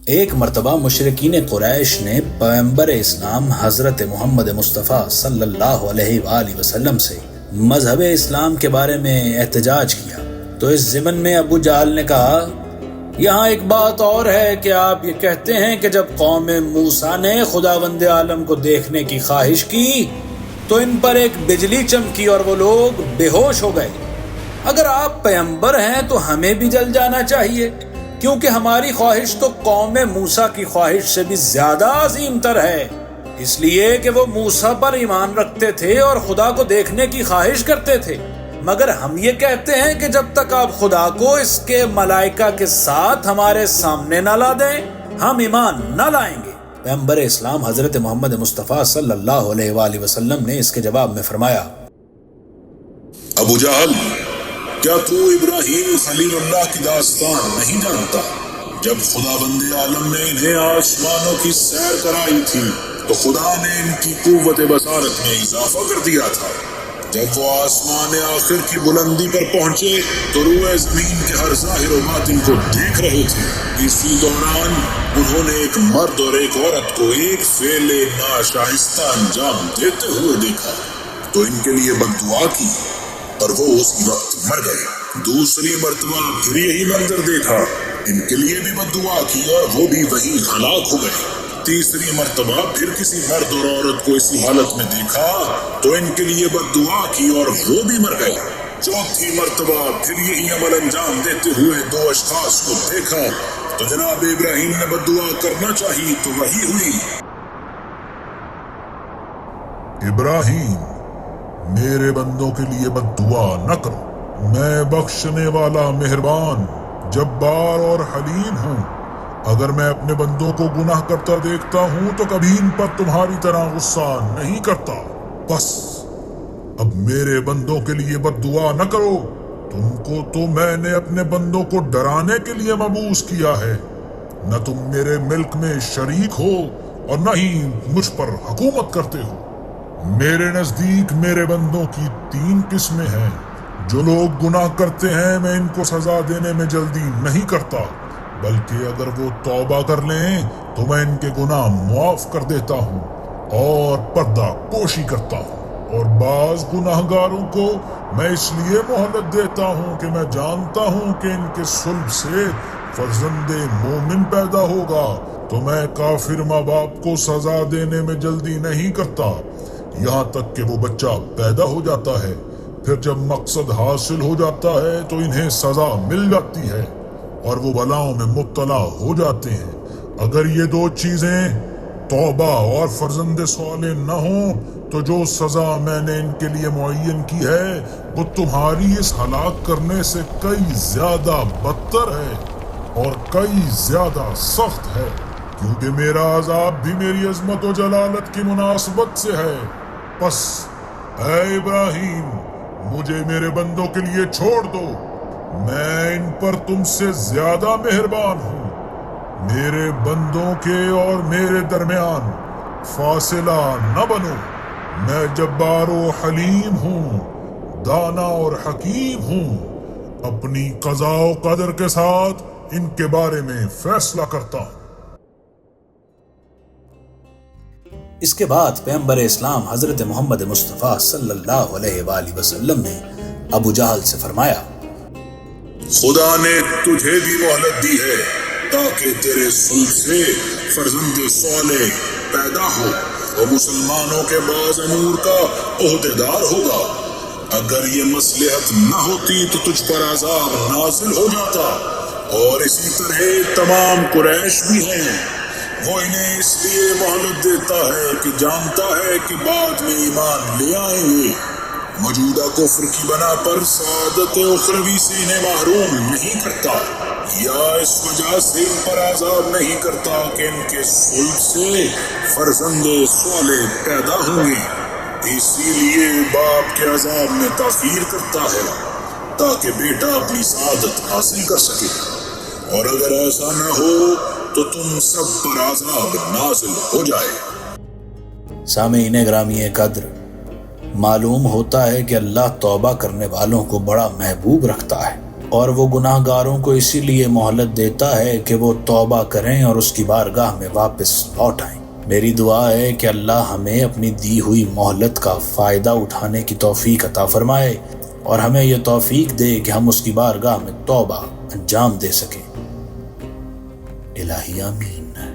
ایک مرتبہ مشرکین قریش نے پیغمبر اسلام حضرت محمد مصطفیٰ صلی اللہ علیہ وآلہ وسلم سے مذہب اسلام کے بارے میں احتجاج کیا تو اس ضمن میں ابو جہل نے کہا، یہاں ایک بات اور ہے کہ آپ یہ کہتے ہیں کہ جب قوم موسیٰ نے خداوند عالم کو دیکھنے کی خواہش کی تو ان پر ایک بجلی چمکی اور وہ لوگ بے ہوش ہو گئے۔ اگر آپ پیغمبر ہیں تو ہمیں بھی جل جانا چاہیے، کیونکہ ہماری خواہش تو قوم موسیٰ کی خواہش سے بھی زیادہ عظیم تر ہے، اس لیے کہ وہ موسیٰ پر ایمان رکھتے تھے اور خدا کو دیکھنے کی خواہش کرتے تھے، مگر ہم یہ کہتے ہیں کہ جب تک آپ خدا کو اس کے ملائکہ کے ساتھ ہمارے سامنے نہ لا دیں ہم ایمان نہ لائیں گے۔ پیغمبر اسلام حضرت محمد مصطفیٰ صلی اللہ علیہ وآلہ وسلم نے اس کے جواب میں فرمایا، ابو جہل، کیا تو ابراہیم خلیل اللہ کی داستان نہیں جانتا؟ جب خداوند عالم نے انہیں آسمانوں کی سیر کرائی تھی تو خدا نے ان کی قوت بصارت میں اضافہ کر دیا تھا۔ جب وہ آسمان آخر کی بلندی پر پہنچے تو روئے زمین کے ہر ظاہر و باطن کو دیکھ رہے تھے۔ اسی دوران انہوں نے ایک مرد اور ایک عورت کو ایک فعل ناشائستہ انجام دیتے ہوئے دیکھا تو ان کے لیے بد دعا کی اور وہ اسی وقت مر گئے۔ دوسری مرتبہ پھر یہی منظر دیکھا، ان کے لیے بھی بد دعا کی اور وہ بھی وہی ہلاک ہو گئے۔ تیسری مرتبہ پھر کسی مرد اور عورت کو اسی حالت میں دیکھا تو ان کے لیے بد دعا کی اور وہ بھی مر گئے۔ چوتھی مرتبہ پھر یہی عمل انجام دیتے ہوئے دو اشخاص کو دیکھا تو جناب ابراہیم نے بد دعا کرنا چاہی تو وہی ہوئی۔ ابراہیم، میرے بندوں کے لیے بد دعا نہ کرو، میں بخشنے والا مہربان، جبار اور حلیم ہوں۔ اگر میں اپنے بندوں کو گناہ کرتا دیکھتا ہوں تو کبھی ان پر تمہاری طرح غصہ نہیں کرتا۔ بس اب میرے بندوں کے لیے بد دعا نہ کرو، تم کو تو میں نے اپنے بندوں کو ڈرانے کے لیے مبعوث کیا ہے۔ نہ تم میرے ملک میں شریک ہو اور نہ ہی مجھ پر حکومت کرتے ہو۔ میرے نزدیک میرے بندوں کی 3 قسمیں ہیں۔ جو لوگ گناہ کرتے ہیں میں ان کو سزا دینے میں جلدی نہیں کرتا، بلکہ اگر وہ توبہ کر لیں تو میں ان کے گناہ معاف کر دیتا ہوں اور پردہ پوشی کرتا ہوں۔ اور بعض گناہ گاروں کو میں اس لیے مہلت دیتا ہوں کہ میں جانتا ہوں کہ ان کے صلب سے فرزند مومن پیدا ہوگا، تو میں کافر ماں باپ کو سزا دینے میں جلدی نہیں کرتا یہاں تک کہ وہ بچہ پیدا ہو جاتا ہے۔ پھر جب مقصد حاصل ہو جاتا ہے تو انہیں سزا مل جاتی ہے اور وہ بلاؤں میں مبتلا ہو جاتے ہیں۔ اگر یہ 2 چیزیں توبہ اور فرزند صالح نہ ہوں تو جو سزا میں نے ان کے لیے معین کی ہے وہ تمہاری اس ہلاک کرنے سے کئی زیادہ بدتر ہے اور کئی زیادہ سخت ہے، کیونکہ میرا عذاب بھی میری عظمت و جلالت کی مناسبت سے ہے۔ پس اے ابراہیم، مجھے میرے بندوں کے لیے چھوڑ دو، میں ان پر تم سے زیادہ مہربان ہوں۔ میرے بندوں کے اور میرے درمیان فاصلہ نہ بنو، میں جبار و حلیم ہوں، دانا اور حکیم ہوں، اپنی قضاء و قدر کے ساتھ ان کے بارے میں فیصلہ کرتا ہوں۔ اس کے بعد پیغمبر اسلام حضرت محمد مصطفیٰ صلی اللہ علیہ وآلہ وسلم نے ابو جہل سے فرمایا، خدا نے تجھے بھی مہلت دی ہے تاکہ تیرے صلب سے فرزند صالح پیدا ہو اور مسلمانوں کے بعض امور کا عہدیدار ہوگا۔ اگر یہ مصلحت نہ ہوتی تو تجھ پر عذاب نازل ہو جاتا، اور اسی طرح تمام قریش بھی ہیں، وہ انہیں اس لیے مہلت دیتا ہے کہ جانتا ہے کہ بعد میں ایمان لے آئیں گے۔ موجودہ کفر کی بنا پر سعادت اخروی سے انہیں محروم نہیں کرتا، یا اس وجہ سے ان پر عذاب نہیں کرتا کہ ان کے صلب سے فرزند صالح پیدا ہوں گے۔ اسی لیے باپ کے عذاب میں تاخیر کرتا ہے تاکہ بیٹا اپنی سعادت حاصل کر سکے، اور اگر ایسا نہ ہو تو تم سب پر عذاب نازل ہو جائے۔ سامعین گرامی قدر، معلوم ہوتا ہے کہ اللہ توبہ کرنے والوں کو بڑا محبوب رکھتا ہے اور وہ گناہ گاروں کو اسی لیے مہلت دیتا ہے کہ وہ توبہ کریں اور اس کی بارگاہ میں واپس لوٹ آئیں۔ میری دعا ہے کہ اللہ ہمیں اپنی دی ہوئی مہلت کا فائدہ اٹھانے کی توفیق عطا فرمائے اور ہمیں یہ توفیق دے کہ ہم اس کی بارگاہ میں توبہ انجام دے سکیں۔ الہی آمین۔